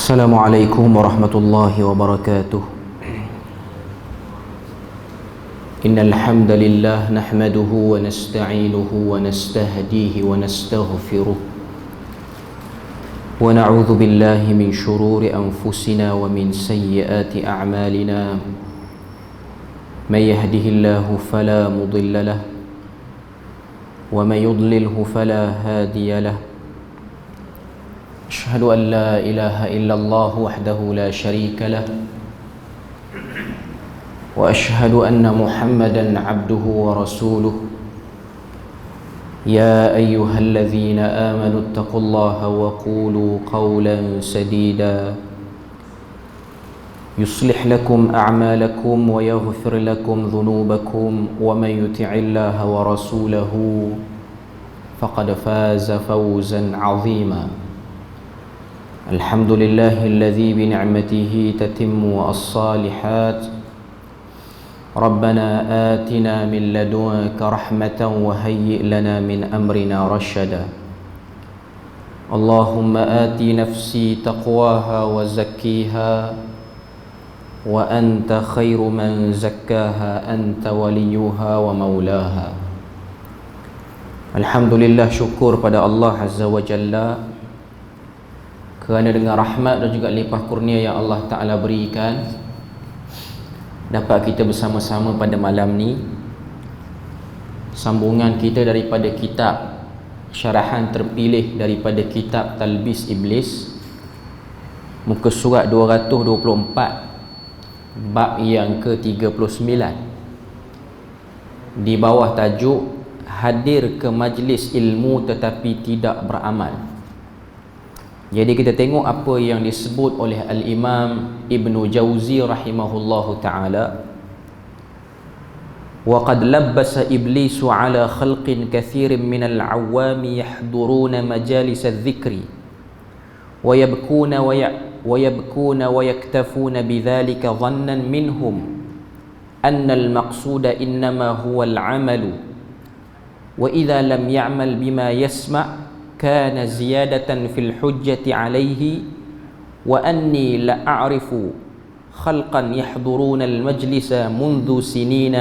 Assalamualaikum warahmatullahi wabarakatuh. Innal hamdalillah nahmaduhu wa nasta'inuhu wa nastahdihi wa nastaghfiruh wa na'udzu billahi min shururi anfusina wa min sayyiati a'malina. May yahdihillahu fala mudilla lahu wa may yudlilhu fala hadiya lahu. أشهد أن لا إله إلا الله وحده لا شريك له وأشهد أن محمدا عبده ورسوله يا أيها الذين آمنوا اتقوا الله وقولوا قولا سديدا يصلح لكم أعمالكم ويغفر لكم ذنوبكم ومن يطع الله ورسوله فقد فاز فوزا عظيما. الحمد لله الذي بنعمته تتم الصالحات. ربنا آتنا من لدنك رحمة وهيئ لنا من أمرنا رشدا. اللهم آت نفسي تقواها وزكيها وأنت خير من زكاها أنت وليها ومولاها. Alhamdulillah, syukur pada Allah Azza wa Jalla kerana dengan rahmat dan juga limpah kurnia yang Allah Ta'ala berikan, dapat kita bersama-sama pada malam ni. Sambungan kita daripada kitab syarahan terpilih daripada kitab Talbis Iblis, muka surat 224, bab yang ke-39, di bawah tajuk hadir ke majlis ilmu tetapi tidak beramal. Jadi kita tengok apa yang disebut oleh Al-Imam Ibnu Jauzi rahimahullahu ta'ala. وَقَدْ لَبَّسَ إِبْلِيسُ عَلَى خَلْقٍ كَثِيرٍ مِنَ الْعَوَّامِ يَحْضُرُونَ مَجَالِسَ الذِّكْرِ وَيَبْكُونَ وَيَكْتَفُونَ بِذَلِكَ ظَنًّا مِنْهُمْ أَنَّ الْمَقْصُودَ إِنَّمَا هُوَ الْعَمَلُ وَإِذَا لَمْ يَعْمَلْ بِمَا يَسْمَعُ كان زيادة في الحجة عليه وأني لأعرف خلقا يحضرون المجلس منذ سنين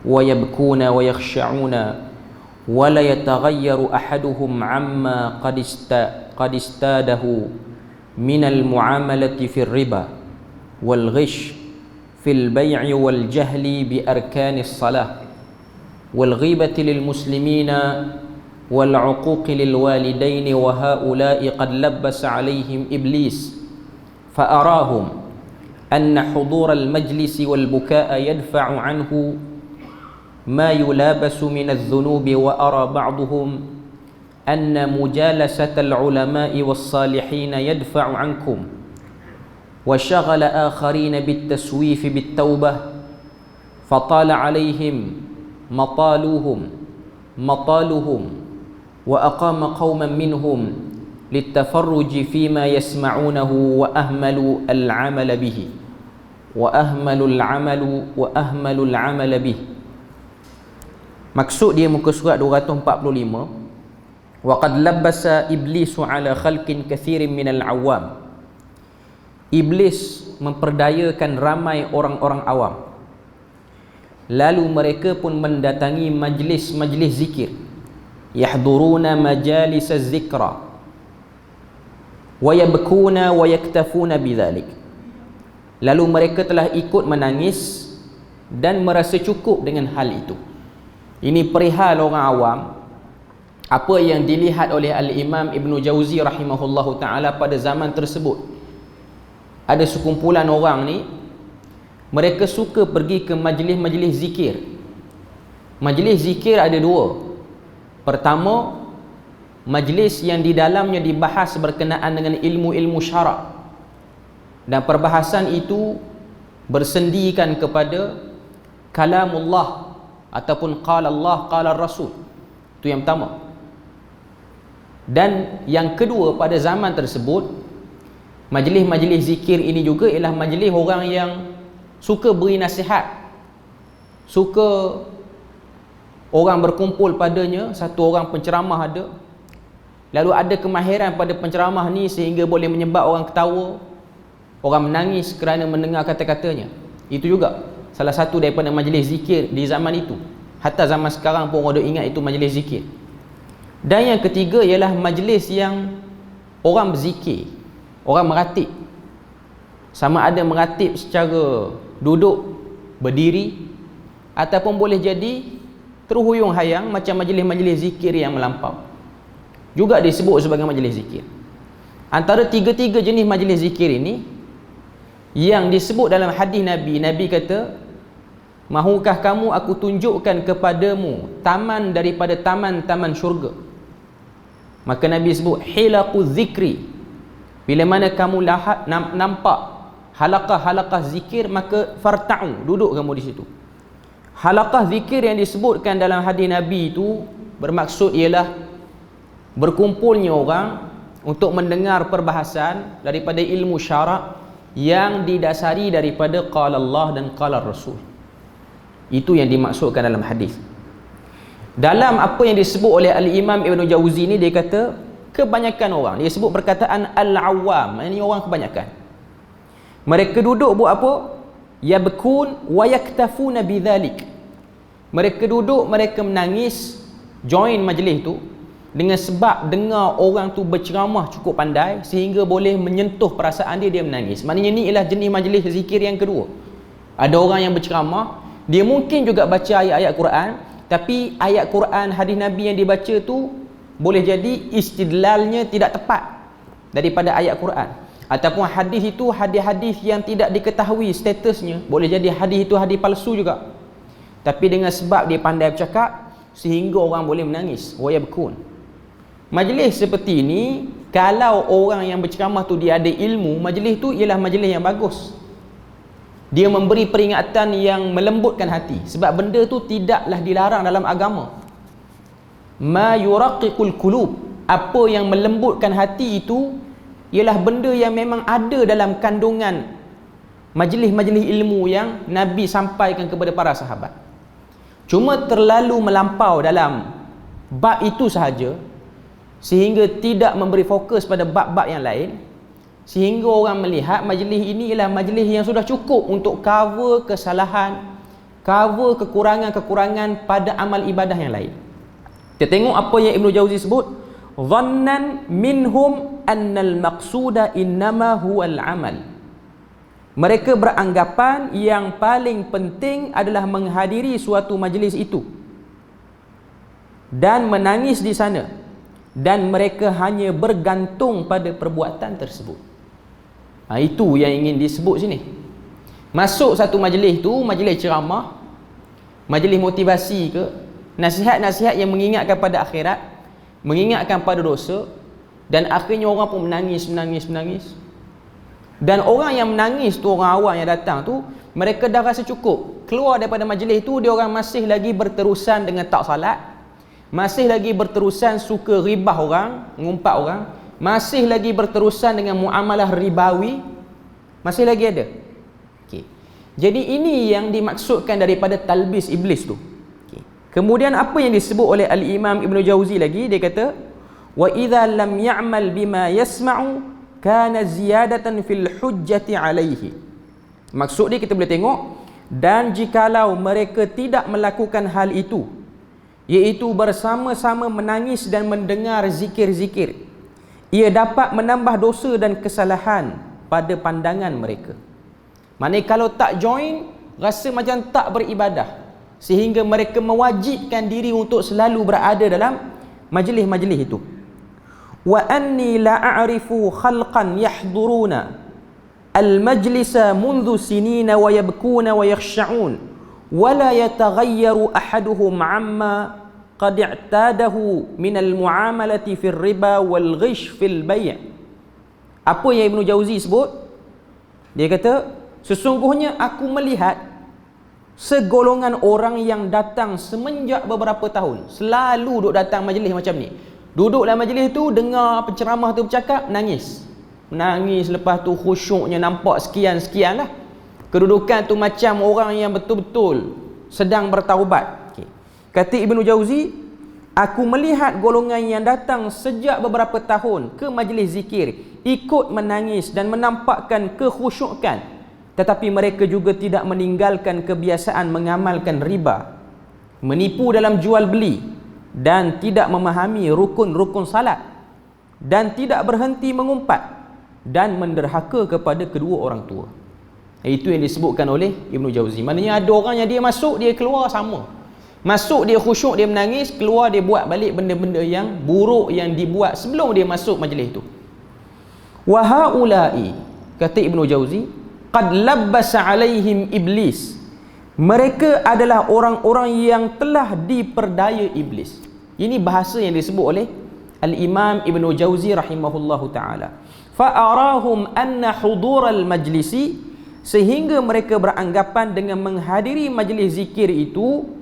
ويبكون ويخشعون ولا يتغير أحدهم عما قد استاده من المعاملة في الربا والغش في البيع والجهل بأركان الصلاة والغيبة للمسلمين والعقوق للوالدين وهؤلاء قد لبس عليهم إبليس فأراهم أن حضور المجلس والبكاء يدفع عنه ما يلابس من الذنوب وأرى بعضهم أن مجالسة العلماء والصالحين يدفع عنكم وشغل آخرين بالتسويف بالتوبة فطال عليهم مطالهم وأقام قوما منهم للتفرج فيما يسمعونه وأهملوا العمل به. Maksud dia muka surat 245, وَقَدْ لَبَّسَ إِبْلِيسُ عَلَى خَلْقٍ كَثِيرٍ مِنَ الْعَوَّامِ. Iblis memperdayakan ramai orang-orang awam, lalu mereka pun mendatangi majlis-majlis zikir. Yahduruna majalis az-zikra wa yabkuna wa yaktafuna bidzalik. Lalu mereka telah ikut menangis dan merasa cukup dengan hal itu. Ini perihal orang awam, apa yang dilihat oleh Al-Imam Ibnu Jauzi rahimahullahu ta'ala pada zaman tersebut. Ada sekumpulan orang ni, mereka suka pergi ke majlis-majlis zikir. Majlis zikir ada dua. Pertama, majlis yang di dalamnya dibahas berkenaan dengan ilmu-ilmu syarak, dan perbahasan itu bersendikan kepada kalamullah ataupun qala Allah qala Rasul. Itu yang pertama. Dan yang kedua, pada zaman tersebut, majlis-majlis zikir ini juga ialah majlis orang yang suka beri nasihat, suka orang berkumpul padanya, satu orang penceramah ada, lalu ada kemahiran pada penceramah ni sehingga boleh menyebab orang ketawa, Orang menangis kerana mendengar kata-katanya. Itu juga salah satu daripada majlis zikir di zaman itu. Hatta zaman sekarang pun orang ingat itu majlis zikir. Dan yang ketiga ialah majlis yang orang berzikir, orang meratib. Sama ada meratib secara duduk, berdiri, ataupun boleh jadi terhuyung hayang macam majlis-majlis zikir yang melampau. Juga disebut sebagai majlis zikir. Antara tiga-tiga jenis majlis zikir ini yang disebut dalam hadis Nabi, Nabi kata, mahukah kamu aku tunjukkan kepadamu taman daripada taman-taman syurga? Maka Nabi sebut hilaqu zikri. Bila mana kamu nampak halaqah-halaqah zikir, maka farta'u, duduk kamu di situ. Halaqah zikir yang disebutkan dalam hadis Nabi itu bermaksud ialah berkumpulnya orang untuk mendengar perbahasan daripada ilmu syarak yang didasari daripada qala Allah dan qala Rasul. Itu yang dimaksudkan dalam hadis. Dalam apa yang disebut oleh Al-Imam Ibn Jauzi ni, dia kata kebanyakan orang, dia sebut perkataan al-awam, ini orang kebanyakan. Mereka duduk buat apa? Yabkun wa yaktafuna bidzalik. Mereka duduk, mereka menangis, join majlis tu dengan sebab dengar orang tu berceramah cukup pandai sehingga boleh menyentuh perasaan dia, dia menangis. Maknanya ni ialah jenis majlis zikir yang kedua. Ada orang yang berceramah, dia mungkin juga baca ayat-ayat Quran, tapi ayat Quran, hadis Nabi yang dibaca tu boleh jadi istidlalnya tidak tepat daripada ayat Quran. Ataupun hadis itu hadis-hadis yang tidak diketahui statusnya, boleh jadi hadis itu hadis palsu juga. Tapi dengan sebab dia pandai bercakap sehingga orang boleh menangis, wa yabkun. Majlis seperti ini, kalau orang yang berceramah tu dia ada ilmu, majlis tu ialah majlis yang bagus. Dia memberi peringatan yang melembutkan hati, sebab benda tu tidaklah dilarang dalam agama. Ma yuraqiqul qulub, apa yang melembutkan hati itu ialah benda yang memang ada dalam kandungan majlis-majlis ilmu yang Nabi sampaikan kepada para sahabat. Cuma terlalu melampau dalam bab itu sahaja sehingga tidak memberi fokus pada bab-bab yang lain, sehingga orang melihat majlis ini ialah majlis yang sudah cukup untuk cover kesalahan, cover kekurangan-kekurangan pada amal ibadah yang lain. Kita tengok apa yang Ibn Jauzi sebut, dhannan minhum annal maqsuda innama huwal amal. Mereka beranggapan yang paling penting adalah menghadiri suatu majlis itu dan menangis di sana, dan mereka hanya bergantung pada perbuatan tersebut. Itu yang ingin disebut sini. Masuk satu majlis tu, majlis ceramah, majlis motivasi ke, nasihat-nasihat yang mengingatkan pada akhirat, mengingatkan pada dosa, dan akhirnya orang pun menangis. Dan orang yang menangis tu, orang awam yang datang tu, mereka dah rasa cukup. Keluar daripada majlis tu, dia orang masih lagi berterusan dengan tak salat, masih lagi berterusan suka ribah orang, ngumpat orang, masih lagi berterusan dengan muamalah ribawi, masih lagi ada. Okay. Jadi ini yang dimaksudkan daripada talbis iblis tu. Okay. Kemudian apa yang disebut oleh Al-Imam Ibn Jauzi lagi, dia kata, wa idza lam ya'mal bima yasma'u kana ziyadatan fil hujjati alaihi. Maksud dia kita boleh tengok, dan jikalau mereka tidak melakukan hal itu, iaitu bersama-sama menangis dan mendengar zikir-zikir, ia dapat menambah dosa dan kesalahan pada pandangan mereka. Maknanya kalau tak join, rasa macam tak beribadah, sehingga mereka mewajibkan diri untuk selalu berada dalam majlis-majlis itu. Wa anni la a'rifu khalqan yahduruna al-majlisa mundhu sinina wa yabkuna wa yakhsha'un wa la yataghayyaru ahaduhum amma qad i'tadahu min al-mu'amalati fi riba wal ghish fil bay'. Apa yang Ibn Jauzi sebut? Dia kata, sesungguhnya aku melihat segolongan orang yang datang semenjak beberapa tahun, selalu duduk datang majlis macam ni. Duduk dalam majlis tu, dengar penceramah tu bercakap, menangis, lepas tu khusyuknya nampak sekian-sekian lah. Kedudukan tu macam orang yang betul-betul sedang bertaubat. Okay. Kata Ibn Jauzi, Aku melihat golongan yang datang sejak beberapa tahun ke majlis zikir, ikut menangis dan menampakkan kekhusyukan, tetapi mereka juga tidak meninggalkan kebiasaan mengamalkan riba, menipu dalam jual beli, dan tidak memahami rukun-rukun salat, dan tidak berhenti mengumpat dan menderhaka kepada kedua orang tua. Itu yang disebutkan oleh Ibnu Jauzi. Maknanya ada orang yang dia masuk, dia keluar sama. Masuk dia khusyuk, dia menangis, keluar dia buat balik benda-benda yang buruk yang dibuat sebelum dia masuk majlis itu. Wa haula'i, kata Ibnu Jauzi, qad labbasa alaihim iblis. Mereka adalah orang-orang yang telah diperdaya iblis. Ini bahasa yang disebut oleh Al-Imam Ibnu Jauzi rahimahullahu taala. Fa arahum anna hudural majlisi, sehingga mereka beranggapan dengan menghadiri majlis zikir itu,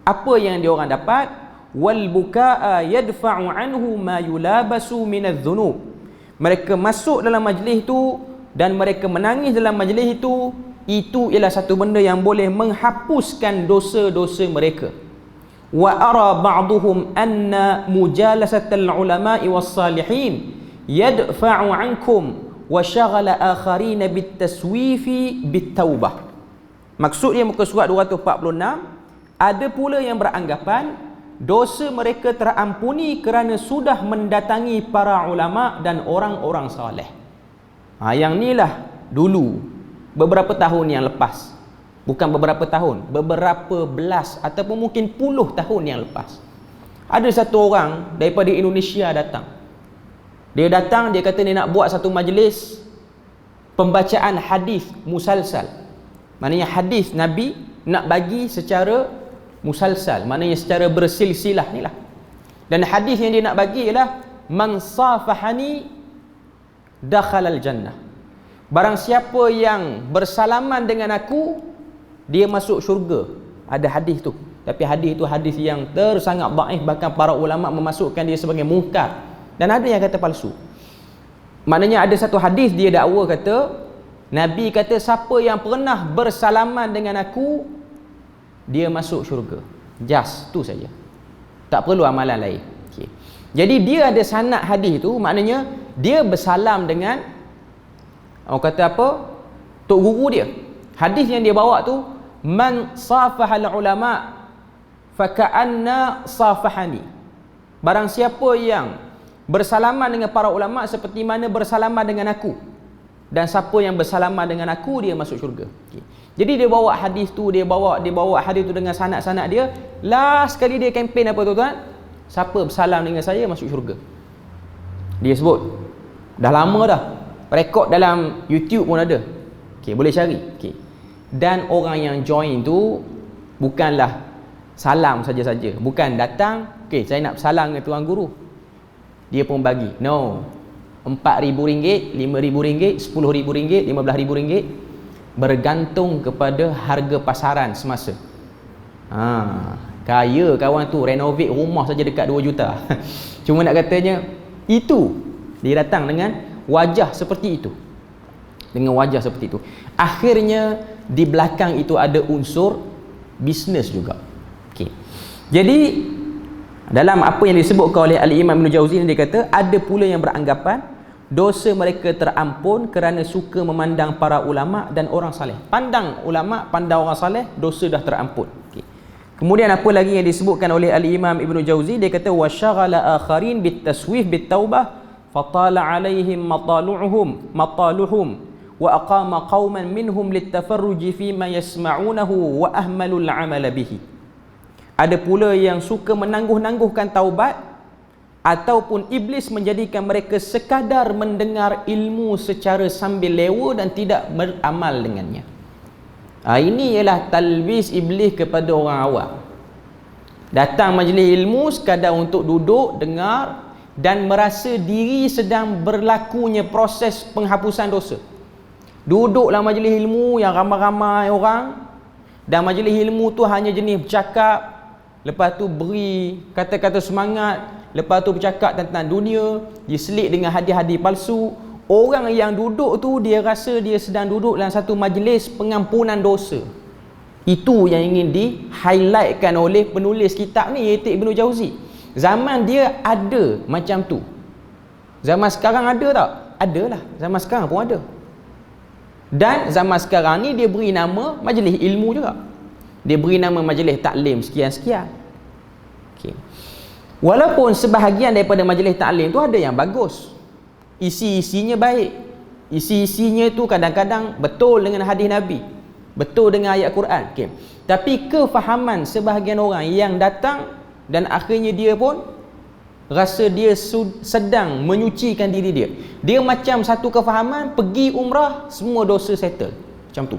apa yang dia orang dapat, wal bukaa yadfa'u anhu ma yulabasu minadh dhunub. Mereka masuk dalam majlis itu dan mereka menangis dalam majlis itu ialah satu benda yang boleh menghapuskan dosa-dosa mereka. Wa ara ba'duhum anna mujalasatal ulama'i was salihin yadfa'u ankum wa syaghala akharina bit taswifi bit taubah. Maksudnya muka surat 246, ada pula yang beranggapan dosa mereka terampuni kerana sudah mendatangi para ulama dan orang-orang saleh. Yang inilah dulu, beberapa tahun yang lepas. Bukan beberapa tahun, beberapa belas ataupun mungkin puluh tahun yang lepas. Ada satu orang daripada Indonesia datang. Dia datang, dia kata dia nak buat satu majlis pembacaan hadis musalsal. Maknanya hadis Nabi nak bagi secara musalsal, maknanya secara bersilsilah ni lah. Dan hadis yang dia nak bagi ialah man safahani dakhalal jannah. Barang siapa yang bersalaman dengan aku, dia masuk syurga. Ada hadis tu. Tapi hadis tu hadis yang sangat dhaif, bahkan para ulama memasukkan dia sebagai munkar. Dan ada yang kata palsu. Maknanya ada satu hadis dia dakwa kata, Nabi kata siapa yang pernah bersalaman dengan aku, dia masuk syurga. Just tu saja. Tak perlu amalan lain. Okay. Jadi dia ada sanad hadis tu, maknanya dia bersalam dengan, orang kata apa, tok guru dia. Hadis yang dia bawa tu, man safahal ulama faka'anna safahani. Barang siapa yang bersalaman dengan para ulama seperti mana bersalaman dengan aku, dan siapa yang bersalaman dengan aku, dia masuk syurga. Okay. Jadi dia bawa hadis tu, dia bawa hadis tu dengan sanad-sanad dia. Last sekali dia kempen apa tuan-tuan? Siapa bersalam dengan saya masuk syurga. Dia sebut. Dah lama dah. Rekod dalam YouTube pun ada. Okey, boleh cari. Okey. Dan orang yang join tu bukanlah salam saja-saja. Bukan datang, okey, saya nak salam dengan tuan guru. Dia pun bagi. No. RM4,000, RM5,000, RM10,000, RM15,000. Bergantung kepada harga pasaran semasa. Kaya kawan tu, renovate rumah saja dekat 2 juta. Cuma nak katanya, itu dia datang dengan wajah seperti itu. Dengan wajah seperti itu. Akhirnya di belakang itu ada unsur bisnes juga. Okay. Jadi dalam apa yang disebutkan oleh Al-Imam Ibn Jauzi, dia kata ada pula yang beranggapan dosa mereka terampun kerana suka memandang para ulama dan orang saleh. Pandang ulama, pandang orang saleh, dosa dah terampun. Okay. Kemudian apa lagi yang disebutkan oleh Al-Imam Ibn Jauzi, dia kata wa syaghala akharin bit taswif bit taubah fatala alaihim mataluhum wa aqama qauman minhum litafarruji fi ma yasma'unahu wa ahmalul amala bihi. Ada pula yang suka menangguh-nangguhkan taubat, ataupun iblis menjadikan mereka sekadar mendengar ilmu secara sambil lewa dan tidak beramal dengannya. Ini ialah talbis iblis kepada orang awam. Datang majlis ilmu sekadar untuk duduk, dengar dan merasa diri sedang berlakunya proses penghapusan dosa. Duduklah majlis ilmu yang ramai-ramai orang, dan majlis ilmu tu hanya jenis bercakap, lepas tu beri kata-kata semangat, lepas tu bercakap tentang dunia, diselit dengan hadis-hadis palsu. Orang yang duduk tu dia rasa dia sedang duduk dalam satu majlis pengampunan dosa. Itu yang ingin di-highlightkan oleh penulis kitab ni, iaitu Ibnu Jauzi. Zaman dia ada macam tu. Zaman sekarang ada tak? Ada lah. Zaman sekarang pun ada. Dan zaman sekarang ni dia beri nama majlis ilmu juga. Dia beri nama majlis taklim sekian-sekian. Okay. Walaupun sebahagian daripada majlis taklim tu ada yang bagus, isi-isinya baik, isi-isinya tu kadang-kadang betul dengan hadis Nabi, betul dengan ayat Quran. Okay. Tapi kefahaman sebahagian orang yang datang dan akhirnya dia pun rasa dia sedang menyucikan diri dia. Dia macam satu kefahaman, pergi umrah, semua dosa settle. Macam tu.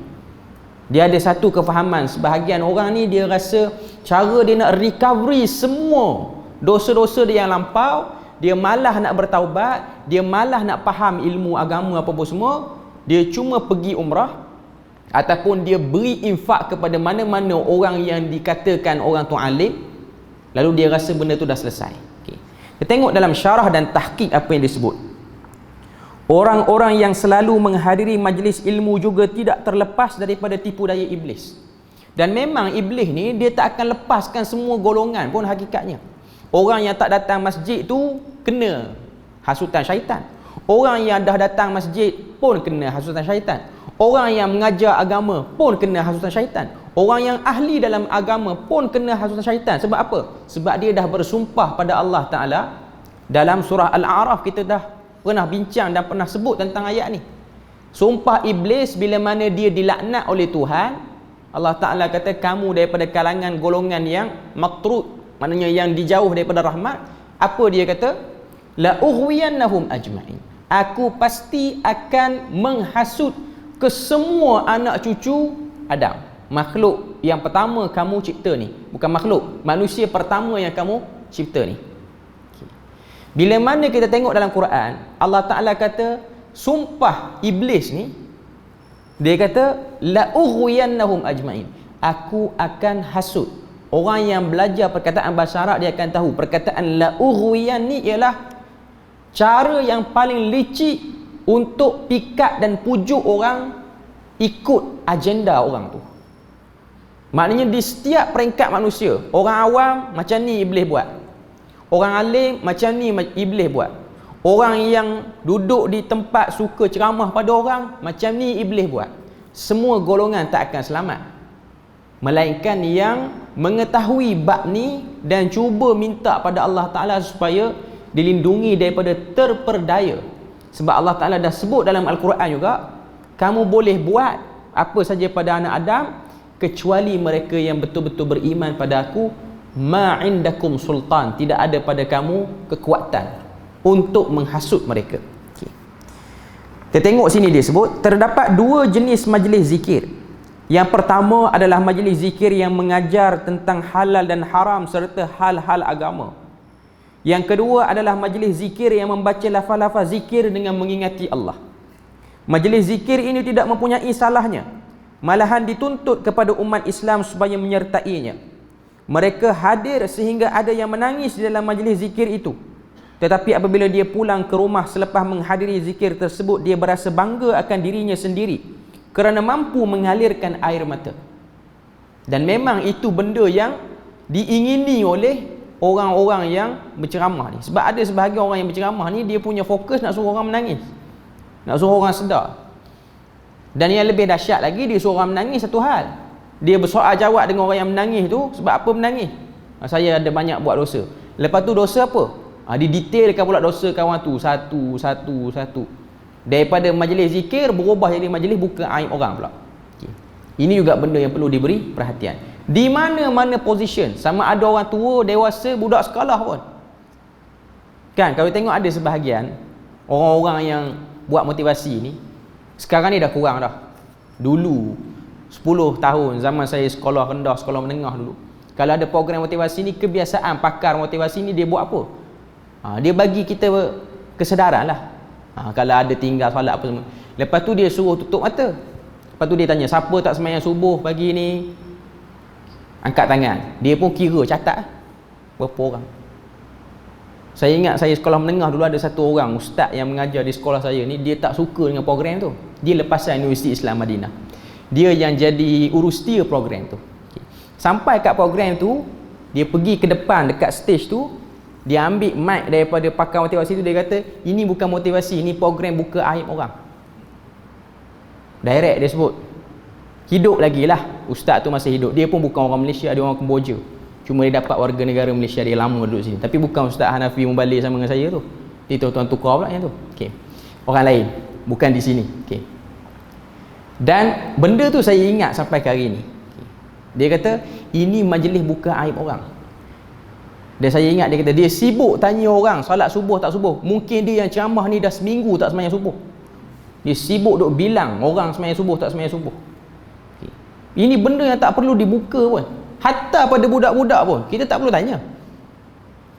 Dia ada satu kefahaman, sebahagian orang ni dia rasa cara dia nak recovery semua dosa-dosa dia yang lampau, dia malah nak bertaubat, dia malah nak faham ilmu agama apa-apa semua, dia cuma pergi umrah ataupun dia beri infak kepada mana-mana orang yang dikatakan orang tu alim, lalu dia rasa benda tu dah selesai. Kita tengok dalam syarah dan tahqiq apa yang disebut. Orang-orang yang selalu menghadiri majlis ilmu juga tidak terlepas daripada tipu daya iblis. Dan memang iblis ni dia tak akan lepaskan semua golongan pun hakikatnya. Orang yang tak datang masjid tu kena hasutan syaitan. Orang yang dah datang masjid pun kena hasutan syaitan. Orang yang mengajar agama pun kena hasutan syaitan. Orang yang ahli dalam agama pun kena hasutan syaitan. Sebab apa? Sebab dia dah bersumpah pada Allah Ta'ala. Dalam surah Al-A'raf kita dah pernah bincang dan pernah sebut tentang ayat ni. Sumpah iblis bila mana dia dilaknat oleh Tuhan, Allah Ta'ala kata kamu daripada kalangan golongan yang matrud, maknanya yang dijauh daripada rahmat. Apa dia kata? La ughwiyannahum ajma'in. Aku pasti akan menghasut ke semua anak cucu Adam. Makhluk yang pertama kamu cipta ni, bukan makhluk, manusia pertama yang kamu cipta ni. Bila mana kita tengok dalam Quran, Allah Ta'ala kata sumpah iblis ni, dia kata la ughwiyannahum ajma'in. Aku akan hasut. Orang yang belajar perkataan bahasa Arab dia akan tahu perkataan la ughwiyan ni ialah cara yang paling licik untuk pikat dan pujuk orang ikut agenda orang tu. Maknanya di setiap peringkat manusia, orang awam macam ni iblis buat, orang alim macam ni iblis buat, orang yang duduk di tempat suka ceramah pada orang macam ni iblis buat. Semua golongan tak akan selamat, melainkan yang mengetahui bab ni dan cuba minta pada Allah Ta'ala supaya dilindungi daripada terperdaya. Sebab Allah Ta'ala dah sebut dalam Al-Quran juga, kamu boleh buat apa saja pada anak Adam kecuali mereka yang betul-betul beriman pada aku. Ma'indakum sultan, tidak ada pada kamu kekuatan untuk menghasut mereka. Okay. Kita tengok sini dia sebut terdapat dua jenis majlis zikir. Yang pertama adalah majlis zikir yang mengajar tentang halal dan haram serta hal-hal agama. Yang kedua adalah majlis zikir yang membaca lafaz-lafaz zikir dengan mengingati Allah. Majlis zikir ini tidak mempunyai salahnya, malahan dituntut kepada umat Islam supaya menyertainya. Mereka hadir sehingga ada yang menangis di dalam majlis zikir itu. Tetapi apabila dia pulang ke rumah selepas menghadiri zikir tersebut, dia berasa bangga akan dirinya sendiri kerana mampu mengalirkan air mata. Dan memang itu benda yang diingini oleh orang-orang yang berceramah ni. Sebab ada sebahagian orang yang berceramah ni, dia punya fokus nak suruh orang menangis, nak suruh orang sedar. Dan yang lebih dahsyat lagi, dia suruh orang menangis satu hal, dia bersoal jawab dengan orang yang menangis tu. Sebab apa menangis? Saya ada banyak buat dosa. Lepas tu dosa apa? Didetailkan pula dosa kawan tu satu. Daripada majlis zikir berubah jadi majlis buka aib orang pula. Okay. Ini juga benda yang perlu diberi perhatian. Di mana-mana position, sama ada orang tua, dewasa, budak sekolah pun. Kan kalau tengok ada sebahagian orang-orang yang buat motivasi ni, sekarang ni dah kurang dah. Dulu 10 tahun zaman saya sekolah rendah, sekolah menengah dulu, kalau ada program motivasi ni, kebiasaan pakar motivasi ni dia buat apa? Dia bagi kita kesedaran lah. Kalau ada tinggal solat apa semua, lepas tu dia suruh tutup mata. Lepas tu dia tanya, siapa tak sembahyang subuh pagi ni? Angkat tangan. Dia pun kira, catat berapa orang. Saya ingat saya sekolah menengah dulu ada satu orang ustaz yang mengajar di sekolah saya ni, dia tak suka dengan program tu. Dia lepasan Universiti Islam Madinah, dia yang jadi urustia program tu. Okay. Sampai kat program tu, dia pergi ke depan dekat stage tu, Dia ambil mic daripada pakar motivasi tu, dia kata, ini bukan motivasi, ini program buka aib orang. Direct dia sebut. Hidup lagi lah, ustaz tu masih hidup. Dia pun bukan orang Malaysia, dia orang Kemboja. Cuma dia dapat warga negara Malaysia, dia lama duduk sini. Tapi bukan Ustaz Hanafi Mubalik sama dengan saya tu. Dia tuan-tuan tukar pula yang tu. Okey. Orang lain, bukan di sini. Okey. Dan benda tu saya ingat sampai ke hari ni. Okay. Dia kata, ini majlis buka aib orang. Dan saya ingat dia kata, dia sibuk tanya orang solat subuh tak subuh. Mungkin dia yang ceramah ni dah seminggu tak sembahyang subuh. Dia sibuk duk bilang orang sembahyang subuh tak sembahyang subuh. Okay. Ini benda yang tak perlu dibuka pun. Hatta pada budak-budak pun kita tak perlu tanya.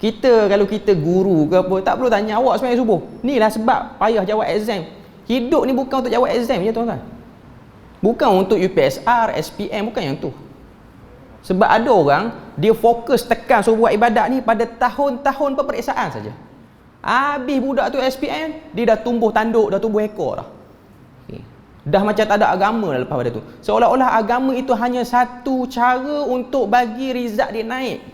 Kita kalau kita guru ke apa, tak perlu tanya awak sembahyang subuh. Inilah sebab payah jawab exam. Hidup ni bukan untuk jawab exam je tuan-tuan. Bukan untuk UPSR, SPM, bukan yang tu. Sebab ada orang dia fokus tekan suruh buat ibadat ni pada tahun-tahun peperiksaan saja. Habis budak tu SPM, dia dah tumbuh tanduk, dah tumbuh ekor dah. Okay. Dah macam tak ada agama dah lepas pada tu. Seolah-olah agama itu hanya satu cara untuk bagi result dia naik.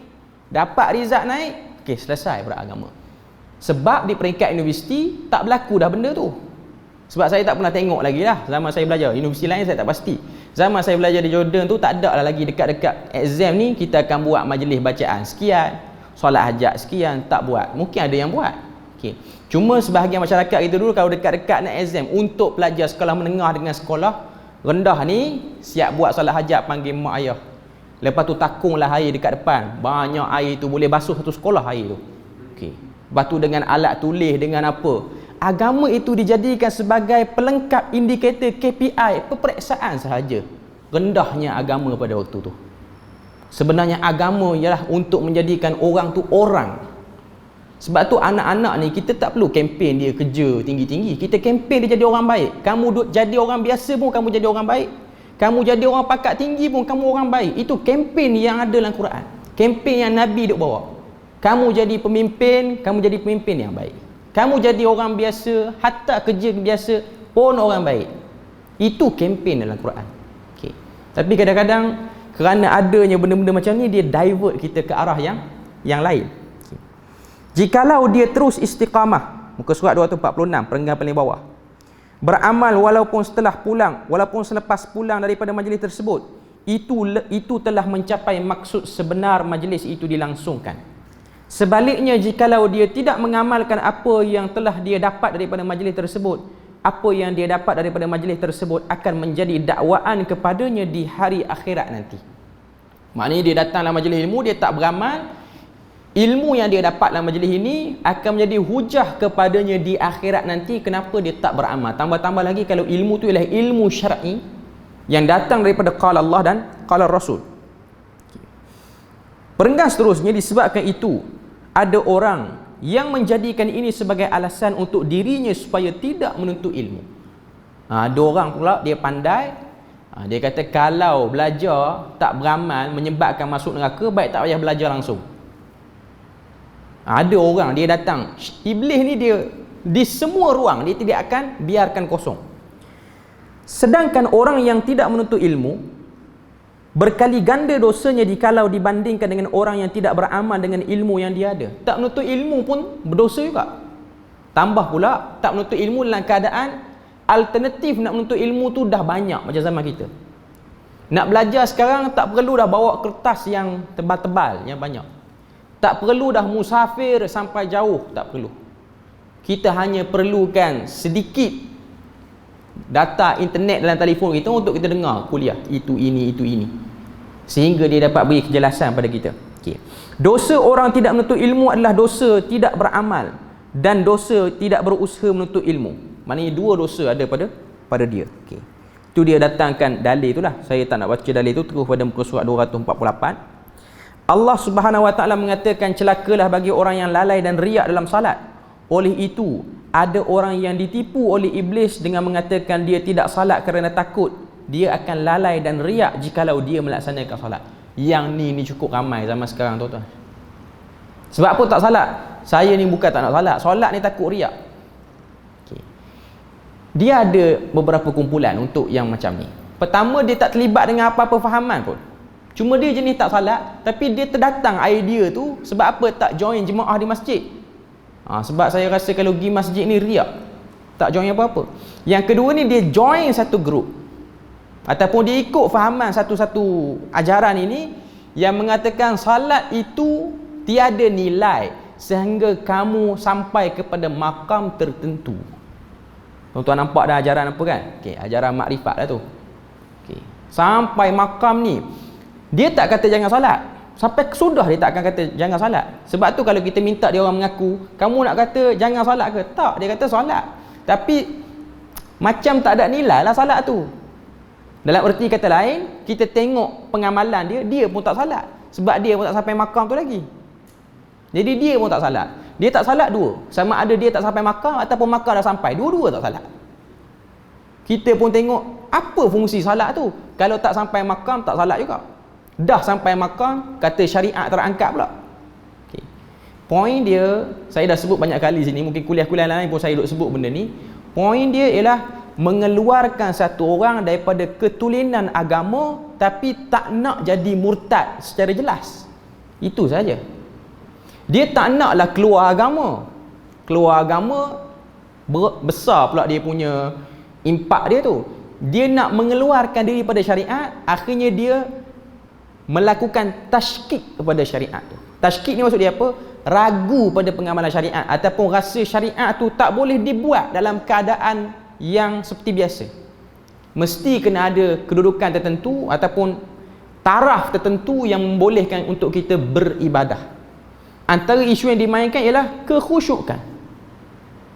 Dapat result naik, okey, selesai pula agama. Sebab di peringkat universiti tak berlaku dah benda tu. Sebab saya tak pernah tengok lagi lah zaman saya belajar. Universiti lain saya tak pasti. Zaman saya belajar di Jordan tu tak ada lah lagi dekat-dekat exam ni kita akan buat majlis bacaan sekian, solat hajat sekian, tak buat. Mungkin ada yang buat. Okay. Cuma sebahagian masyarakat kita dulu kalau dekat-dekat nak exam untuk pelajar sekolah menengah dengan sekolah rendah ni siap buat solat hajat panggil mak ayah. Lepas tu takunglah air dekat depan. Banyak air tu boleh basuh satu sekolah air tu. Okey. Lepas tu dengan alat tulis dengan apa? Agama itu dijadikan sebagai pelengkap indikator KPI peperiksaan sahaja. Rendahnya agama pada waktu tu. Sebenarnya agama ialah untuk menjadikan orang tu orang. Sebab tu anak-anak ni kita tak perlu kempen dia kerja tinggi-tinggi. Kita kempen dia jadi orang baik. Kamu jadi orang biasa pun kamu jadi orang baik. Kamu jadi orang pangkat tinggi pun kamu orang baik. Itu kempen yang ada dalam Quran. Kempen yang Nabi duk bawa. Kamu jadi pemimpin, kamu jadi pemimpin yang baik. Kamu jadi orang biasa, hatta kerja biasa pun orang baik. Itu kempen dalam Quran. Okay. Tapi kadang-kadang kerana adanya benda-benda macam ni dia divert kita ke arah yang lain. Jikalau dia terus istiqamah, muka surat 246, perenggan paling bawah, beramal walaupun selepas pulang daripada majlis tersebut, itu telah mencapai maksud sebenar majlis itu dilangsungkan. Sebaliknya, jikalau dia tidak mengamalkan apa yang telah dia dapat daripada majlis tersebut, apa yang dia dapat daripada majlis tersebut akan menjadi dakwaan kepadanya di hari akhirat nanti. Maknanya dia datang dalam majlis ilmu, dia tak beramal, ilmu yang dia dapat dalam majlis ini akan menjadi hujah kepadanya di akhirat nanti kenapa dia tak beramal. Tambah-tambah lagi kalau ilmu tu ialah ilmu syar'i yang datang daripada qala Allah dan qala Rasul. Perenggan seterusnya, disebabkan itu ada orang yang menjadikan ini sebagai alasan untuk dirinya supaya tidak menuntut ilmu. Ada orang pula dia pandai, dia kata kalau belajar tak beramal menyebabkan masuk neraka, baik tak payah belajar langsung. Ada orang dia datang, iblis ni dia di semua ruang dia tidak akan biarkan kosong. Sedangkan orang yang tidak menuntut ilmu berkali ganda dosanya dikalau dibandingkan dengan orang yang tidak beramal dengan ilmu yang dia ada. Tak menuntut ilmu pun berdosa juga. Tambah pula tak menuntut ilmu dalam keadaan alternatif nak menuntut ilmu tu dah banyak macam zaman kita. Nak belajar sekarang tak perlu dah bawa kertas yang tebal-tebal yang banyak. Tak perlu dah musafir sampai jauh, tak perlu. Kita hanya perlukan sedikit data internet dalam telefon kita untuk kita dengar kuliah itu ini sehingga dia dapat beri kejelasan pada kita. Okay. Dosa orang tidak menuntut ilmu adalah dosa tidak beramal dan dosa tidak berusaha menuntut ilmu. Maknanya dua dosa ada pada dia. Okay. Itu dia datangkan dalil itulah. Saya tak nak baca dalil itu, terus pada muka surat 248. Allah Subhanahu Wa Taala mengatakan, celakalah bagi orang yang lalai dan riak dalam salat. Oleh itu, ada orang yang ditipu oleh iblis dengan mengatakan dia tidak salat kerana takut dia akan lalai dan riak jikalau dia melaksanakan salat. Yang ni cukup ramai zaman sekarang, tuan-tuan. Sebab apa tak salat? Saya ni bukan tak nak salat. Solat ni takut riak. Okay. Dia ada beberapa kumpulan untuk yang macam ni. Pertama, dia tak terlibat dengan apa-apa fahaman pun. Cuma dia jenis tak salat, tapi dia terdatang idea tu sebab apa tak join jemaah di masjid. Sebab saya rasa kalau pergi masjid ni riak, tak join apa-apa. Yang kedua ni dia join satu grup ataupun dia ikut fahaman satu-satu ajaran ini yang mengatakan salat itu tiada nilai sehingga kamu sampai kepada makam tertentu. Tuan-tuan nampak dah ajaran apa kan? Ajaran makrifat lah tu. Sampai makam ni dia tak kata jangan salat. Sampai sudah dia tak akan kata jangan salat. Sebab tu kalau kita minta dia orang mengaku, kamu nak kata jangan salat ke? Tak, dia kata salat. Tapi macam tak ada nilai lah salat tu. Dalam erti kata lain, kita tengok pengamalan dia pun tak salat. Sebab dia pun tak sampai makam tu lagi. Jadi dia pun tak salat. Dia tak salat dua. Sama ada dia tak sampai makam ataupun makam dah sampai. Dua-dua tak salat. Kita pun tengok apa fungsi salat tu. Kalau tak sampai makam, tak salat juga. Dah sampai makam, kata syariat terangkat pula. Poin dia, saya dah sebut banyak kali sini, mungkin kuliah-kuliah lain pun saya duk sebut benda ni. Poin dia ialah mengeluarkan satu orang daripada ketulinan agama tapi tak nak jadi murtad secara jelas. Itu saja. Dia tak naklah keluar agama. Keluar agama besar pula dia punya impak dia tu. Dia nak mengeluarkan diri pada syariat, akhirnya dia melakukan tashkik kepada syariat tu. Tashkik ni maksud dia apa? Ragu pada pengamalan syariat ataupun rasa syariat tu tak boleh dibuat dalam keadaan yang seperti biasa. Mesti kena ada kedudukan tertentu ataupun taraf tertentu yang membolehkan untuk kita beribadah. Antara isu yang dimainkan ialah kekhusyukan.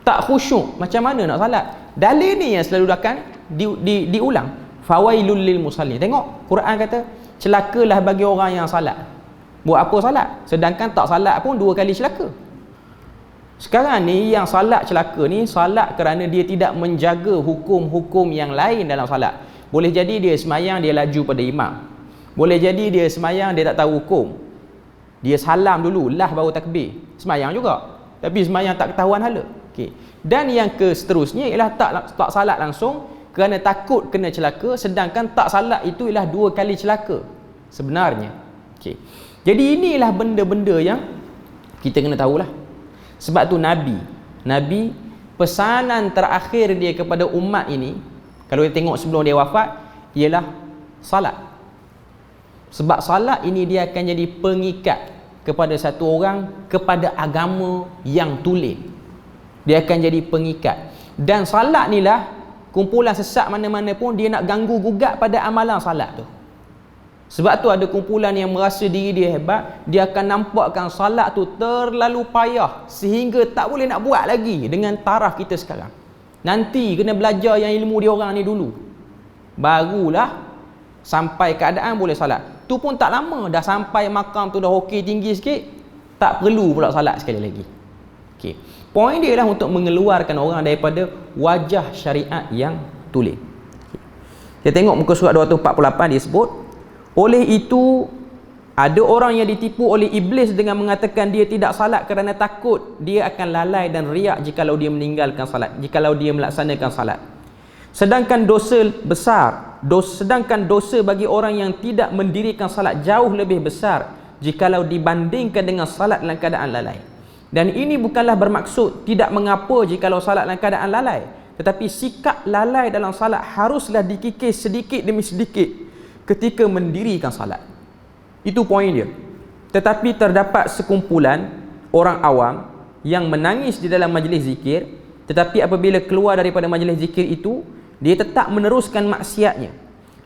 Tak khusyuk, macam mana nak salat? Dalil ni yang selalu akan diulang. Fawailul lil musallin. Tengok Quran kata celakalah bagi orang yang salat. Buat apa salat? Sedangkan tak salat pun 2 kali celaka. Sekarang ni yang salat celaka ni salat kerana dia tidak menjaga hukum-hukum yang lain dalam salat. Boleh jadi dia semayang dia laju pada imam. Boleh jadi dia semayang dia tak tahu hukum. Dia salam dulu lah baru takbir. Semayang juga. Tapi semayang tak ketahuan hala. Dan yang seterusnya ialah tak salat langsung kerana takut kena celaka, sedangkan tak salat itu ialah 2 kali celaka sebenarnya. Jadi inilah benda-benda yang kita kena tahulah. Sebab tu Nabi pesanan terakhir dia kepada umat ini, kalau kita tengok sebelum dia wafat, ialah salat. Sebab salat ini dia akan jadi pengikat kepada satu orang kepada agama yang tulen. Dia akan jadi pengikat. Dan salat ni lah kumpulan sesat mana-mana pun dia nak ganggu gugat pada amalan salat tu. Sebab tu ada kumpulan yang merasa diri dia hebat, dia akan nampakkan salat tu terlalu payah sehingga tak boleh nak buat lagi dengan taraf kita sekarang. Nanti kena belajar yang ilmu dia orang ni dulu. Barulah sampai keadaan boleh salat. Tu pun tak lama, dah sampai makam tu dah okey tinggi sikit, tak perlu pula salat sekali lagi. Poin dia ialah untuk mengeluarkan orang daripada wajah syariat yang tulen. Kita tengok muka surat 248 dia sebut, oleh itu ada orang yang ditipu oleh iblis dengan mengatakan dia tidak salat kerana takut dia akan lalai dan riak jikalau dia meninggalkan salat, jikalau dia melaksanakan salat. Sedangkan dosa bagi orang yang tidak mendirikan salat jauh lebih besar jikalau dibandingkan dengan salat dalam keadaan lalai. Dan ini bukanlah bermaksud tidak mengapa jikalau salat dalam keadaan lalai, tetapi sikap lalai dalam salat haruslah dikikis sedikit demi sedikit ketika mendirikan salat. Itu poin dia. Tetapi terdapat sekumpulan orang awam yang menangis di dalam majlis zikir, tetapi apabila keluar daripada majlis zikir itu, dia tetap meneruskan maksiatnya.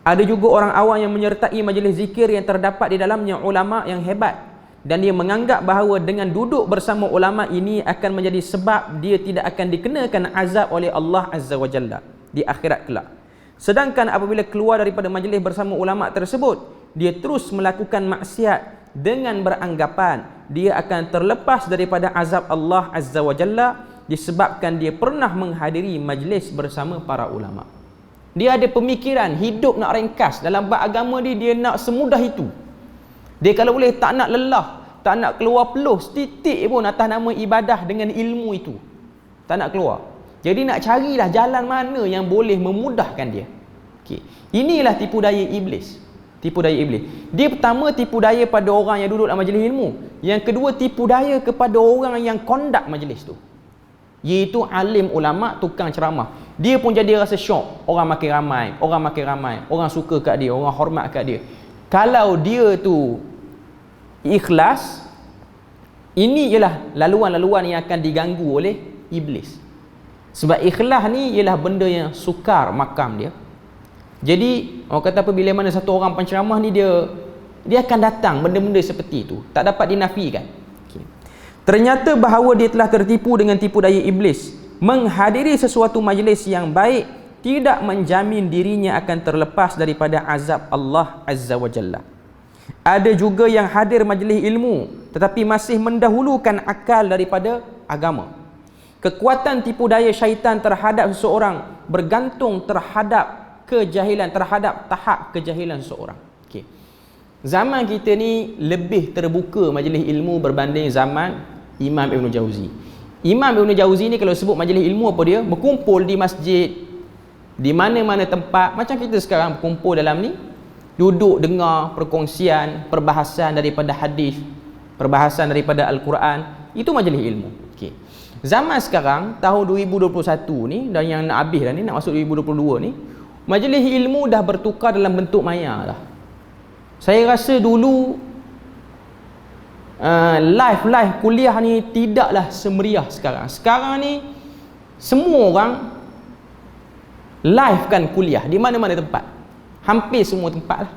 Ada juga orang awam yang menyertai majlis zikir yang terdapat di dalamnya ulama yang hebat, dan dia menganggap bahawa dengan duduk bersama ulama ini akan menjadi sebab dia tidak akan dikenakan azab oleh Allah Azza wa Jalla di akhirat kelak. Sedangkan apabila keluar daripada majlis bersama ulama tersebut, dia terus melakukan maksiat dengan beranggapan dia akan terlepas daripada azab Allah Azza wa Jalla disebabkan dia pernah menghadiri majlis bersama para ulama. Dia ada pemikiran hidup nak ringkas dalam bab agama dia nak semudah itu. Dia kalau boleh tak nak lelah, tak nak keluar peluh setitik pun atas nama ibadah dengan ilmu itu. Tak nak keluar. Jadi nak carilah jalan mana yang boleh memudahkan dia. Inilah tipu daya iblis. Tipu daya iblis. Dia pertama tipu daya pada orang yang duduk dalam majlis ilmu. Yang kedua tipu daya kepada orang yang conduct majlis tu. Iaitu alim ulama, tukang ceramah. Dia pun jadi rasa syok. Orang makin ramai, orang suka kat dia, orang hormat kat dia. Kalau dia tu ikhlas, ini ialah laluan-laluan yang akan diganggu oleh iblis. Sebab ikhlas ni ialah benda yang sukar makam dia. Jadi orang kata apabila mana satu orang penceramah ni dia akan datang benda-benda seperti itu, tak dapat dinafikan. Okay. Ternyata bahawa dia telah tertipu dengan tipu daya iblis. Menghadiri sesuatu majlis yang baik tidak menjamin dirinya akan terlepas daripada azab Allah Azza wa Jalla. Ada juga yang hadir majlis ilmu tetapi masih mendahulukan akal daripada agama. Kekuatan tipu daya syaitan terhadap seseorang bergantung terhadap kejahilan, terhadap tahap kejahilan seseorang. Okay. Zaman kita ni lebih terbuka majlis ilmu berbanding zaman Imam Ibn Jauzi. Imam Ibn Jauzi ni kalau sebut majlis ilmu apa dia? Berkumpul di masjid, di mana-mana tempat. Macam kita sekarang berkumpul dalam ni, duduk dengar perkongsian, perbahasan daripada hadis, perbahasan daripada Al-Quran. Itu majlis ilmu. Okay. Zaman sekarang, tahun 2021 ni, dan yang nak habis dah ni, nak masuk 2022 ni, majlis ilmu dah bertukar dalam bentuk maya dah. Saya rasa dulu live kuliah ni tidaklah semeriah sekarang. Sekarang ni semua orang live kan kuliah di mana-mana tempat. Hampir semua tempat lah.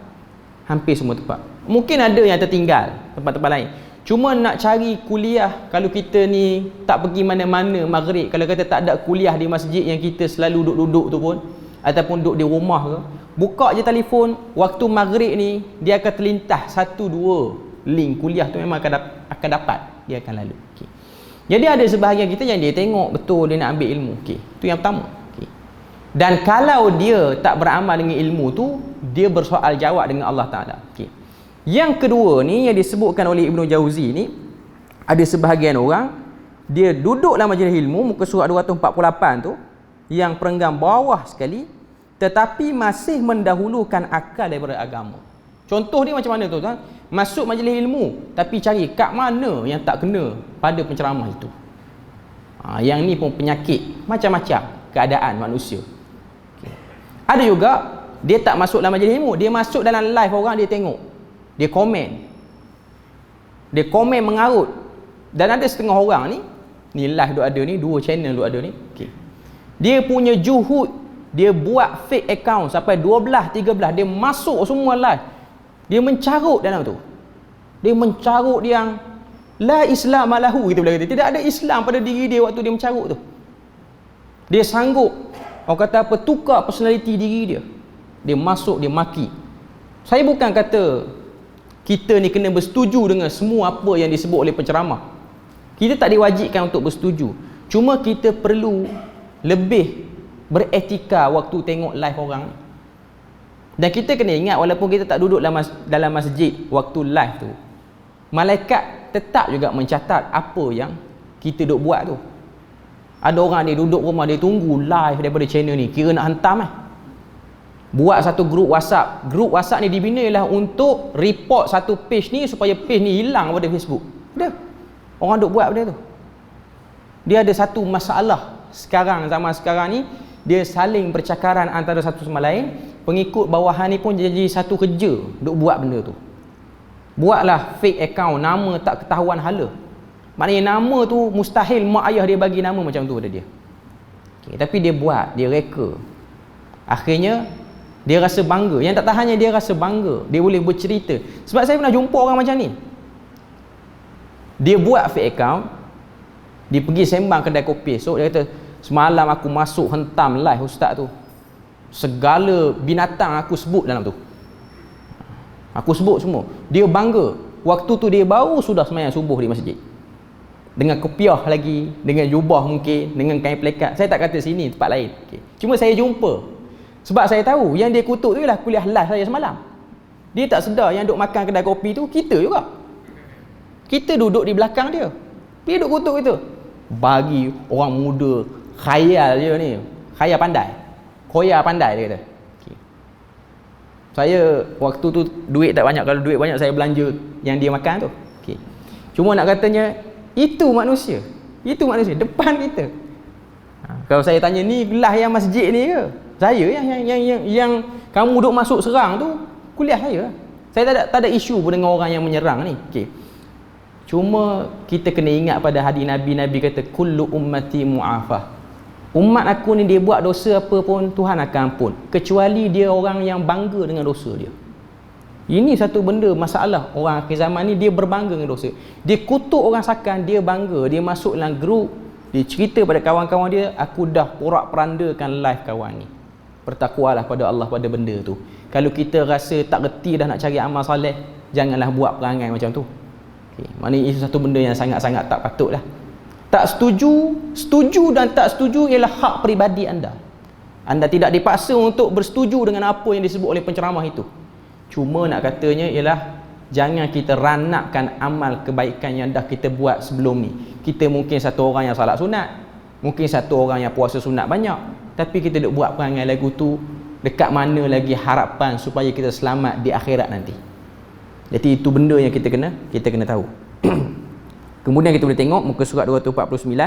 Hampir semua tempat. Mungkin ada yang tertinggal tempat-tempat lain. Cuma nak cari kuliah, kalau kita ni tak pergi mana-mana maghrib, kalau kata tak ada kuliah di masjid yang kita selalu duduk-duduk tu pun, ataupun duduk di rumah ke, buka je telefon, waktu maghrib ni dia akan terlintas 1-2 link kuliah tu memang akan dapat, dia akan lalu. Okay. Jadi ada sebahagian kita yang dia tengok betul dia nak ambil ilmu. Okay. Itu yang pertama. Okay. Dan kalau dia tak beramal dengan ilmu tu, dia bersoal jawab dengan Allah Ta'ala. Okay. Yang kedua ni yang disebutkan oleh Ibn Jauzi ni, ada sebahagian orang dia duduk dalam majlis ilmu, muka surat 248 tu, yang perenggan bawah sekali, tetapi masih mendahulukan akal daripada agama. Contoh dia macam mana tu tuan? Masuk majlis ilmu tapi cari kat mana yang tak kena pada penceramah itu. Yang ni pun penyakit, macam-macam keadaan manusia. Okay. Ada juga dia tak masuk dalam majlis ilmu, dia masuk dalam live orang, dia tengok, dia komen mengarut. Dan ada setengah orang ni live duk ada ni, 2 channel duk ada ni. Okay. Dia punya juhud, dia buat fake account sampai 12-13, dia masuk semua live. Dia mencarut dalam tu. Dia mencarut yang la Islam lahu, kita boleh kata. Tidak ada Islam pada diri dia waktu dia mencarut tu. Dia sanggup, orang kata apa, tukar personality diri dia. Dia masuk, dia maki. Saya bukan kata kita ni kena bersetuju dengan semua apa yang disebut oleh penceramah. Kita tak diwajibkan untuk bersetuju. Cuma kita perlu lebih beretika waktu tengok live orang. Dan kita kena ingat, walaupun kita tak duduk dalam masjid waktu live tu, malaikat tetap juga mencatat apa yang kita duk buat tu. Ada orang ni duduk rumah, dia tunggu live daripada channel ni, kira nak hantam buat satu grup WhatsApp. Grup WhatsApp ni dibina ialah untuk report satu page ni supaya page ni hilang pada Facebook. Dia orang duk buat benda tu. Dia ada satu masalah sekarang, zaman sekarang ni, dia saling percakaran antara satu sama lain. Pengikut bawahan ni pun jadi satu kerja duk buat benda tu. Buatlah fake account, nama tak ketahuan hala. Maknanya nama tu mustahil mak ayah dia bagi nama macam tu pada dia. Okay, tapi dia buat, dia reka. Akhirnya dia rasa bangga. Yang tak tahannya dia rasa bangga, dia boleh bercerita. Sebab saya pernah jumpa orang macam ni. Dia buat fake account, dia pergi sembang kedai kopi. So dia kata, semalam aku masuk hentam live ustaz tu, segala binatang aku sebut dalam tu, aku sebut semua. Dia bangga. Waktu tu dia baru sudah sembahyang subuh di masjid, dengan kopiah lagi, dengan jubah mungkin, dengan kain pelekat. Saya tak kata sini, tempat lain. Okay. Cuma saya jumpa, sebab saya tahu yang dia kutuk tu ialah kuliah live saya semalam. Dia tak sedar yang duk makan kedai kopi tu kita juga. Kita duduk di belakang dia, dia duk kutuk kita. Bagi orang muda khayal je ni, khayal pandai, koya pandai dia kata. Okay. Saya waktu tu duit tak banyak. Kalau duit banyak saya belanja yang dia makan tu. Okay. Cuma nak katanya itu manusia. Itu manusia depan kita. Kalau saya tanya ni gelas yang masjid ni ke? Saya yang kamu duk masuk serang tu kuliah saya. Saya tak ada isu pun dengan orang yang menyerang ni. Okay. Cuma kita kena ingat pada hadis Nabi kata kullu ummati mu'afah. Umat aku ni dia buat dosa apa pun Tuhan akan ampun, kecuali dia orang yang bangga dengan dosa dia. Ini satu benda masalah orang akhir zaman ni, dia berbangga dengan dosa. Dia kutuk orang sakan, dia bangga, dia masuk dalam grup, dia cerita pada kawan-kawan dia, aku dah porak-perandakan live kawan ni. Bertakwalah pada Allah pada benda tu. Kalau kita rasa tak reti dah nak cari amal soleh, janganlah buat perangai macam tu. Okay. Maknanya itu satu benda yang sangat-sangat tak patutlah. Tak setuju dan tak setuju ialah hak peribadi anda. Anda tidak dipaksa untuk bersetuju dengan apa yang disebut oleh penceramah itu. Cuma nak katanya ialah jangan kita ranakkan amal kebaikan yang dah kita buat sebelum ni. Kita mungkin satu orang yang salat sunat, mungkin satu orang yang puasa sunat banyak, tapi kita duk buat perangai lagu tu, dekat mana lagi harapan supaya kita selamat di akhirat nanti. Jadi itu benda yang kita kena tahu. Kemudian kita boleh tengok muka surat 249.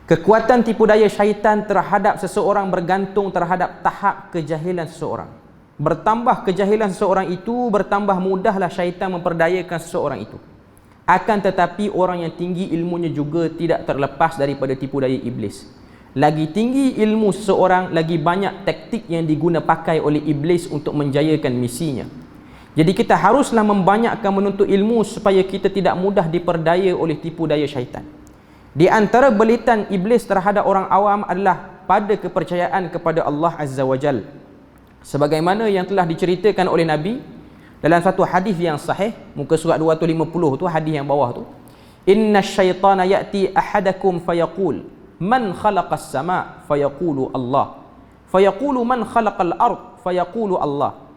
Kekuatan tipu daya syaitan terhadap seseorang bergantung terhadap tahap kejahilan seseorang. Bertambah kejahilan seseorang itu, bertambah mudahlah syaitan memperdayakan seseorang itu. Akan tetapi orang yang tinggi ilmunya juga tidak terlepas daripada tipu daya iblis. Lagi tinggi ilmu seseorang, lagi banyak taktik yang diguna pakai oleh iblis untuk menjayakan misinya. Jadi kita haruslah membanyakkan menuntut ilmu supaya kita tidak mudah diperdaya oleh tipu daya syaitan. Di antara belitan iblis terhadap orang awam adalah pada kepercayaan kepada Allah Azza wa Jal. Sebagaimana yang telah diceritakan oleh Nabi dalam satu hadis yang sahih, muka surat 250 tu, hadis yang bawah tu. Inna syaitana ya'ti ahadakum fayaqul man khalaqas sama' fayaqulu Allah. Fayaqulu man khalaqal ard fayaqulu Allah.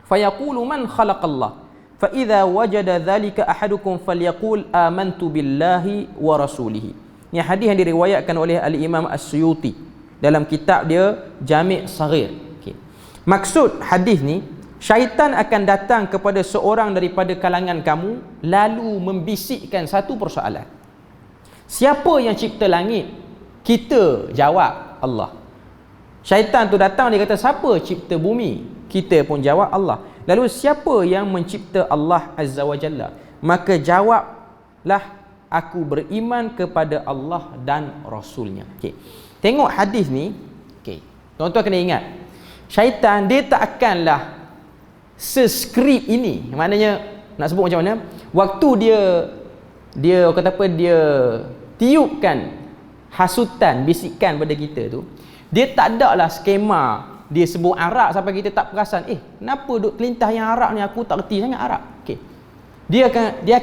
Fayaqulu man khalaqallah. Fa idza wajada dhalika ahadukum falyaqul amantu billahi wa rasulihi. Ini hadis yang diriwayatkan oleh Al-Imam As-Suyuti dalam kitab dia Jami' Saghir. Okay. Maksud hadis ni, syaitan akan datang kepada seorang daripada kalangan kamu lalu membisikkan satu persoalan. Siapa yang cipta langit? Kita jawab Allah. Syaitan tu datang, dia kata siapa cipta bumi? Kita pun jawab Allah. Lalu siapa yang mencipta Allah Azza wa Jalla? Maka jawablah, aku beriman kepada Allah dan Rasulnya. Okay. Tengok hadis ni. Okay. Tuan-tuan kena ingat, syaitan dia tak akanlah seskrip ini. Maknanya nak sebut macam mana? Waktu dia kata apa, dia tiupkan hasutan, bisikan pada kita tu, dia tak ada lah skema dia sebut Arab sampai kita tak perasan, kenapa duk kelintah yang Arab ni, aku tak reti sangat Arab. Okay. Dia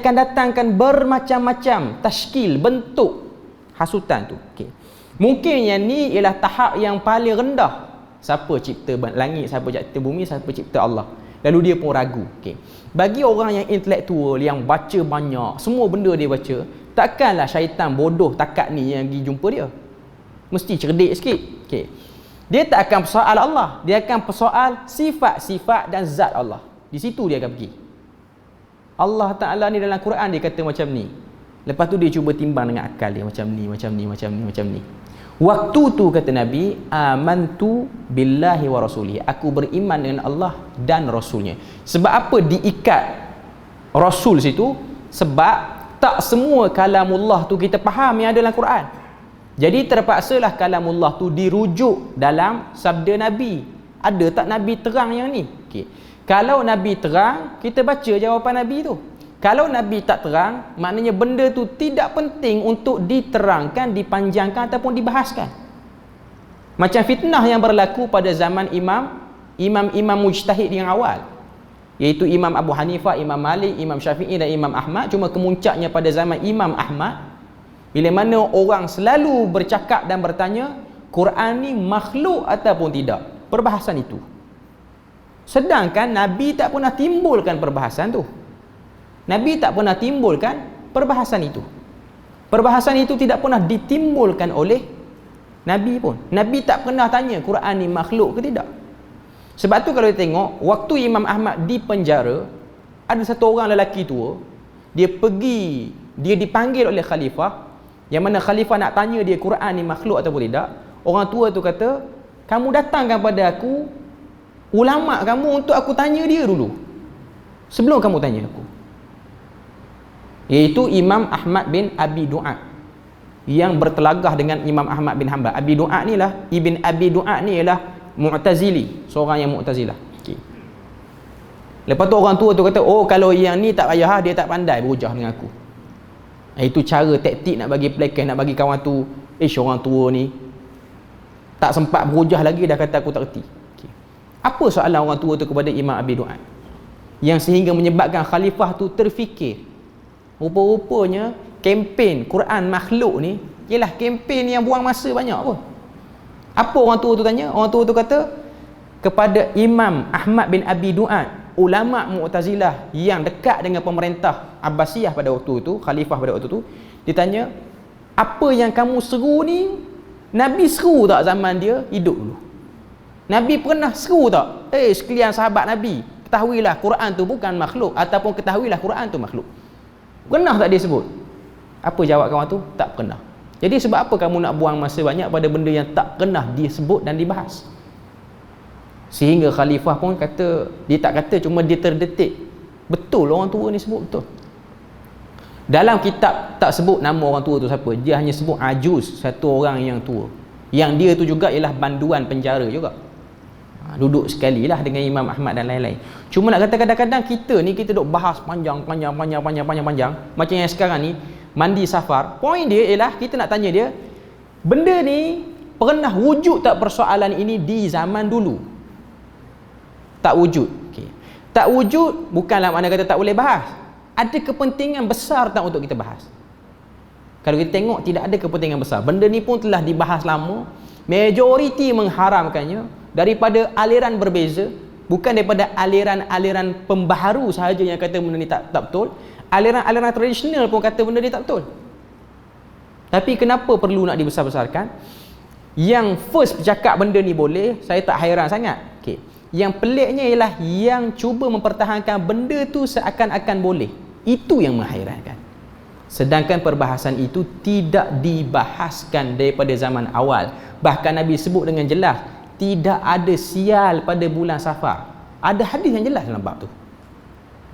akan datangkan bermacam-macam tashkil, bentuk hasutan tu. Okay. Mungkin yang ni ialah tahap yang paling rendah. Siapa cipta langit, siapa cipta bumi, siapa cipta Allah. Lalu dia pun ragu. Okay. Bagi orang yang intelektual, yang baca banyak, semua benda dia baca, takkanlah syaitan bodoh takat ni yang pergi jumpa dia. Mesti cerdik sikit. Okay. Dia tak akan persoal Allah, dia akan persoal sifat-sifat dan zat Allah. Di situ dia akan pergi. Allah Ta'ala ni dalam Quran dia kata macam ni. Lepas tu dia cuba timbang dengan akal dia, macam ni. Waktu tu kata Nabi, amantu billahi wa rasulihi. Aku beriman dengan Allah dan Rasulnya. Sebab apa diikat Rasul situ? Sebab tak semua kalamullah tu kita faham yang ada dalam Quran. Jadi terpaksalah kalamullah tu dirujuk dalam sabda Nabi. Ada tak Nabi terang yang ni? Okay. Kalau Nabi terang, kita baca jawapan Nabi tu. Kalau Nabi tak terang, maknanya benda tu tidak penting untuk diterangkan, dipanjangkan ataupun dibahaskan. Macam fitnah yang berlaku pada zaman imam mujtahid yang awal, iaitu Imam Abu Hanifah, Imam Malik, Imam Syafi'i dan Imam Ahmad. Cuma kemuncaknya pada zaman Imam Ahmad, bila mana orang selalu bercakap dan bertanya, Quran ni makhluk ataupun tidak? Perbahasan itu. Sedangkan Nabi tak pernah timbulkan perbahasan tu. Nabi tak pernah timbulkan perbahasan itu. Perbahasan itu tidak pernah ditimbulkan oleh Nabi pun. Nabi tak pernah tanya Quran ni makhluk ke tidak. Sebab tu kalau kita tengok, waktu Imam Ahmad di penjara, ada satu orang lelaki tua, dia dipanggil oleh khalifah, yang mana khalifah nak tanya dia Quran ni makhluk ataupun tidak. Orang tua tu kata, kamu datangkan pada aku ulama kamu untuk aku tanya dia dulu sebelum kamu tanya aku. Iaitu Imam Ahmad bin Abi Du'ad yang bertelagah dengan Imam Ahmad bin Hanbal. Abi Du'ad ni lah, Ibn Abi Du'ad ni ialah Mu'tazili, seorang yang Mu'tazilah. Okay. Lepas tu orang tua tu kata, oh kalau yang ni tak payah, dia tak pandai berhujah dengan aku. Itu cara taktik nak bagi pelekeh, nak bagi kawan tu, orang tua ni tak sempat berhujah lagi dah kata aku tak reti. Okay. Apa soalan orang tua tu kepada Imam Abi Du'ad yang sehingga menyebabkan khalifah tu terfikir, rupa-rupanya kempen Quran makhluk ni ialah kempen yang buang masa banyak apa. Apa orang tua tu tanya? Orang tua tu kata kepada Imam Ahmad bin Abi Du'ad, ulama Mu'tazilah yang dekat dengan pemerintah Abbasiyah pada waktu itu, khalifah pada waktu itu, ditanya, apa yang kamu seru ni Nabi seru tak zaman dia hidup dulu? Nabi pernah seru tak? Sekalian sahabat Nabi, ketahuilah Quran tu bukan makhluk, ataupun ketahuilah Quran tu makhluk. Pernah tak dia sebut? Apa jawab kawan tu? Tak pernah. Jadi sebab apa kamu nak buang masa banyak pada benda yang tak pernah disebut dan dibahas? Sehingga khalifah pun kata, dia tak kata, cuma dia terdetik, betul orang tua ni sebut betul. Dalam kitab tak sebut nama orang tua tu siapa, dia hanya sebut ajuz, satu orang yang tua, yang dia tu juga ialah banduan penjara juga. Duduk sekali lah dengan Imam Ahmad dan lain-lain. Cuma nak kata kadang-kadang kita duk bahas panjang macam yang sekarang ni mandi safar. Poin dia ialah kita nak tanya dia, benda ni pernah wujud tak persoalan ini di zaman dulu? Tak wujud. Okay. Tak wujud bukanlah makna kata tak boleh bahas. Ada kepentingan besar tak untuk kita bahas? Kalau kita tengok tidak ada kepentingan besar. Benda ni pun telah dibahas lama. Majoriti mengharamkannya daripada aliran berbeza, bukan daripada aliran-aliran pembaharu sahaja yang kata benda ni tak betul. Aliran-aliran tradisional pun kata benda ni tak betul. Tapi kenapa perlu nak dibesar-besarkan? Yang first bercakap benda ni boleh, saya tak hairan sangat. Okay. Yang peliknya ialah yang cuba mempertahankan benda tu seakan-akan boleh. Itu yang menghairankan. Sedangkan perbahasan itu tidak dibahaskan daripada zaman awal. Bahkan Nabi sebut dengan jelas, tidak ada sial pada bulan Safar. Ada hadis yang jelas dalam bab tu.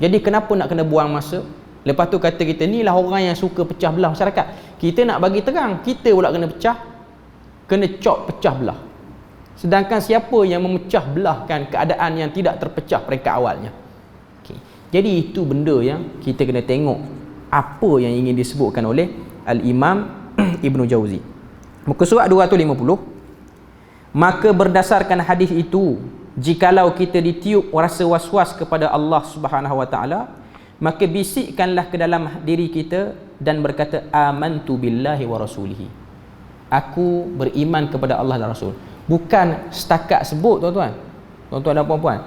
Jadi kenapa nak kena buang masa? Lepas tu kata kita, ni lah orang yang suka pecah belah masyarakat. Kita nak bagi terang, kita pula kena pecah belah. Sedangkan siapa yang memecah belahkan keadaan yang tidak terpecah peringkat awalnya? Okay. Jadi itu benda yang kita kena tengok apa yang ingin disebutkan oleh Al-Imam Ibn Jauzi. Muka surat 250. Maka berdasarkan hadis itu, jikalau kita ditiup rasa was-was kepada Allah Subhanahu wa taala, maka bisikkanlah ke dalam diri kita dan berkata, amantu billahi wa rasulihi. Aku beriman kepada Allah dan Rasul. Bukan setakat sebut, tuan-tuan dan puan-puan.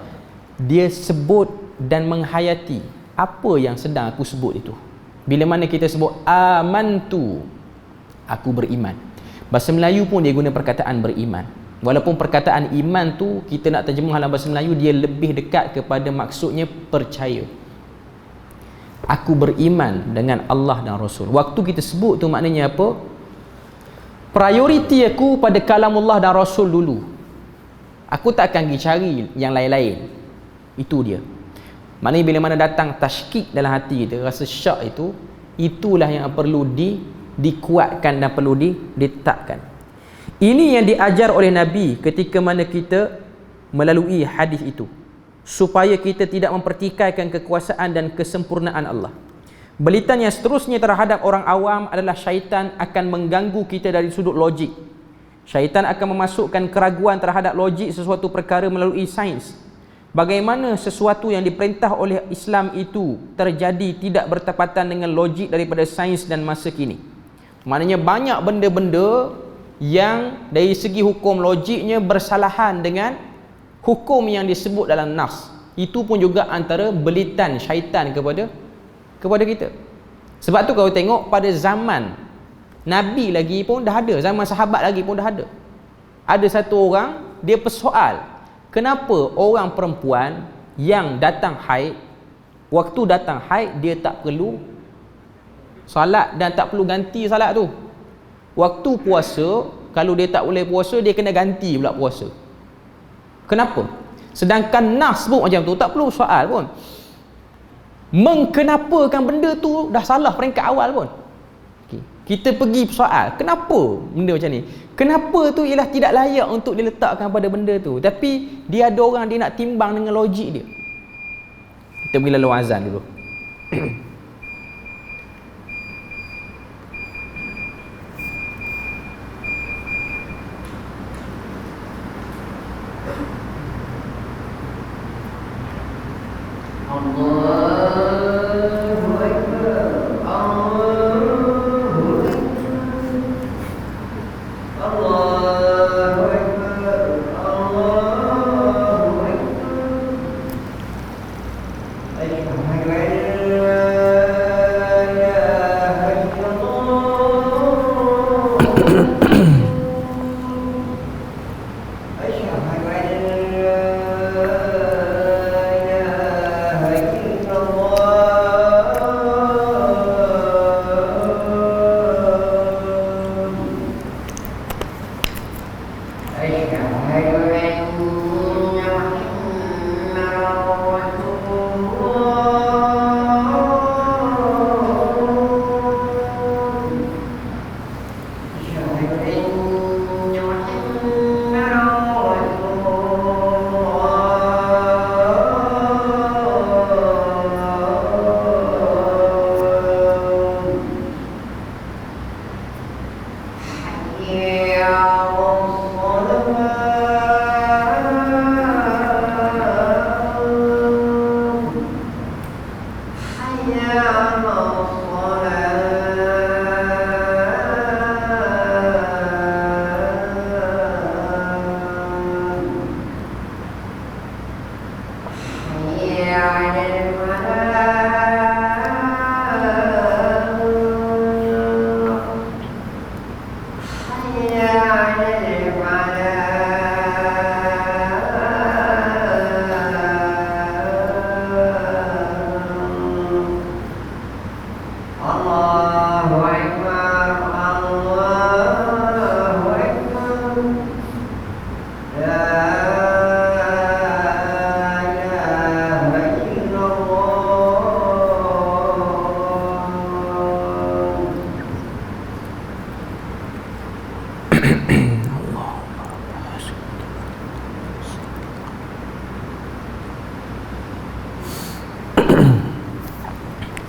Dia sebut dan menghayati apa yang sedang aku sebut itu. Bila mana kita sebut amantu, aku beriman. Bahasa Melayu pun dia guna perkataan beriman. Walaupun perkataan iman tu kita nak terjemah dalam bahasa Melayu, dia lebih dekat kepada maksudnya percaya. Aku beriman dengan Allah dan Rasul. Waktu kita sebut tu maknanya apa? Prioriti aku pada kalamullah dan Rasul dulu. Aku tak akan pergi cari yang lain-lain. Itu dia. Maknanya bila mana datang tashkik dalam hati kita, rasa syak itu, itulah yang perlu dikuatkan dan perlu ditetapkan. Ini yang diajar oleh Nabi ketika mana kita melalui hadis itu, supaya kita tidak mempertikaikan kekuasaan dan kesempurnaan Allah. Belitan yang seterusnya terhadap orang awam adalah syaitan akan mengganggu kita dari sudut logik. Syaitan akan memasukkan keraguan terhadap logik sesuatu perkara melalui sains. Bagaimana sesuatu yang diperintah oleh Islam itu terjadi tidak bertepatan dengan logik daripada sains dan masa kini. Maknanya banyak benda-benda yang dari segi hukum logiknya bersalahan dengan hukum yang disebut dalam nas. Itu pun juga antara belitan syaitan kepada kita. Sebab tu kalau tengok pada zaman Nabi lagi pun dah ada, zaman sahabat lagi pun dah ada. Ada satu orang, dia persoal, kenapa orang perempuan yang datang haid, waktu datang haid dia tak perlu salat dan tak perlu ganti salat tu. Waktu puasa, kalau dia tak boleh puasa, dia kena ganti pula puasa. Kenapa? Sedangkan nas sebut macam tu, tak perlu soal pun. Mengkenapakan benda tu dah salah peringkat awal pun. Kita pergi soal, kenapa benda macam ni? Kenapa tu ialah tidak layak untuk diletakkan pada benda tu. Tapi dia ada orang dia nak timbang dengan logik dia. Kita pergi lalu azan dulu.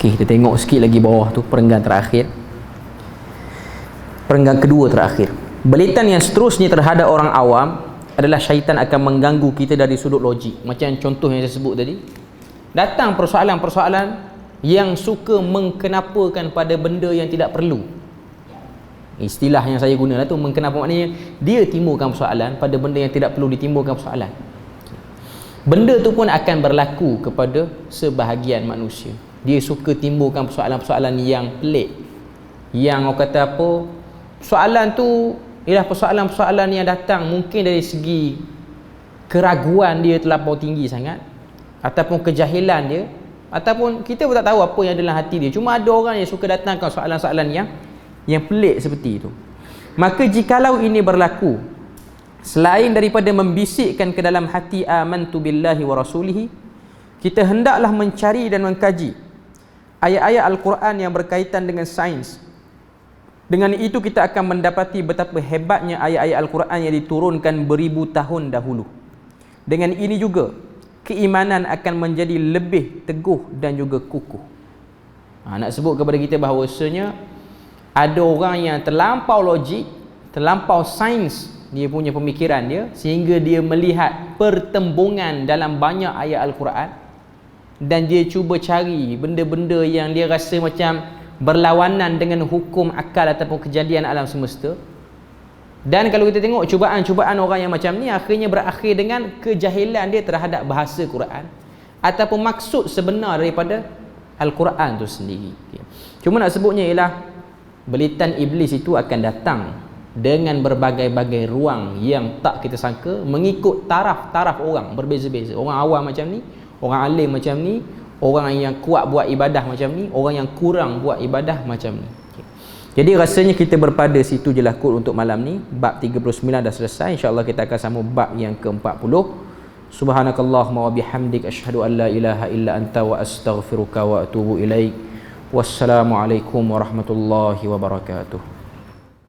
Okey, kita tengok sikit lagi bawah tu, perenggan terakhir. Perenggan kedua terakhir. Belitan yang seterusnya terhadap orang awam adalah syaitan akan mengganggu kita dari sudut logik. Macam contoh yang saya sebut tadi. Datang persoalan-persoalan yang suka mengkenapakan pada benda yang tidak perlu. Istilah yang saya guna lah tu, mengkenapa maknanya dia timbulkan persoalan pada benda yang tidak perlu ditimbulkan persoalan. Benda tu pun akan berlaku kepada sebahagian manusia. Dia suka timbulkan persoalan-persoalan yang pelik, yang orang kata apa, soalan tu ialah persoalan-persoalan yang datang mungkin dari segi keraguan dia terlampau tinggi sangat, ataupun kejahilan dia, ataupun kita pun tak tahu apa yang dalam hati dia. Cuma ada orang yang suka datangkan soalan-soalan yang pelik seperti itu. Maka jikalau ini berlaku, selain daripada membisikkan ke dalam hati amantu billahi wa rasulihi, kita hendaklah mencari dan mengkaji ayat-ayat Al-Quran yang berkaitan dengan sains. Dengan itu kita akan mendapati betapa hebatnya ayat-ayat Al-Quran yang diturunkan beribu tahun dahulu. Dengan ini juga keimanan akan menjadi lebih teguh dan juga kukuh. Nak sebut kepada kita bahawasanya ada orang yang terlampau logik, terlampau sains dia punya pemikiran dia, sehingga dia melihat pertembungan dalam banyak ayat Al-Quran dan dia cuba cari benda-benda yang dia rasa macam berlawanan dengan hukum akal ataupun kejadian alam semesta. Dan kalau kita tengok cubaan-cubaan orang yang macam ni akhirnya berakhir dengan kejahilan dia terhadap bahasa Quran ataupun maksud sebenar daripada Al-Quran tu sendiri. Cuma nak sebutnya ialah belitan iblis itu akan datang dengan berbagai-bagai ruang yang tak kita sangka, mengikut taraf-taraf orang berbeza-beza. Orang awam macam ni, orang alim macam ni, orang yang kuat buat ibadah macam ni, orang yang kurang buat ibadah macam ni. Jadi rasanya kita berpada situ je lah kot untuk malam ni. Bab 39 dah selesai. InsyaAllah kita akan sambung bab yang ke-40. Subhanakallahumma wa bihamdik, asyhadu an la ilaha illa anta wa astaghfiruka wa atubu ilaik. Wassalamualaikum warahmatullahi wabarakatuh.